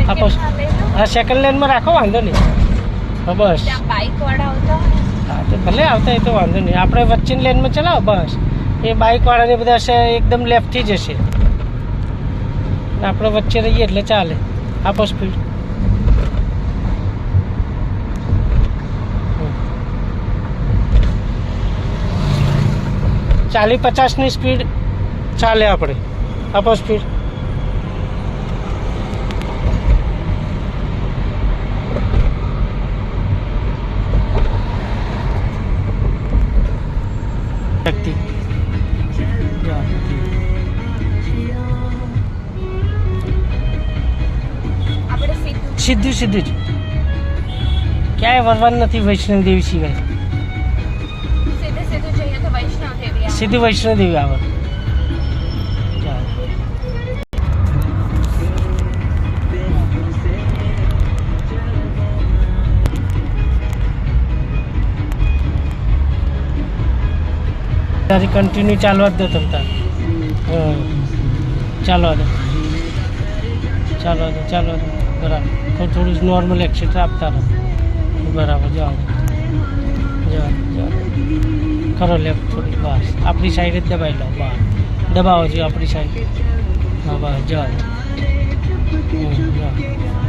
આપો હા સેકન્ડ લેનમાં રાખો વાંધો નહીં હા બસ હા તો ભલે આવતા એ તો વાંધો નહીં આપણે વચ્ચેની લેનમાં ચલાવો બસ એ બાઇકવાળાને બધા હશે એકદમ લેફ્ટથી જ હશે આપણે વચ્ચે રહીએ એટલે ચાલે આપો સ્પીડ 40-50ની સ્પીડ ચાલે આપણે આપો સ્પીડ સીધું સીધું જ ક્યાંય વરવાનું નથી વૈષ્ણવ દેવી સિવાય સીધું વૈષ્ણવ દેવી આવે તારી કન્ટિન્યુ ચાલવા જ દો તમ તાર ચાલવા દો બરાબર થોડું નોર્મલ એક્સિટ આપતા રહો બરાબર જાઓ કરો લેફ્ટ થોડી બસ આપણી સાઈડ જ દબાઈ લો બહાર દબાવો છો આપણી સાઈડ હા બસ જાઓ જાઓ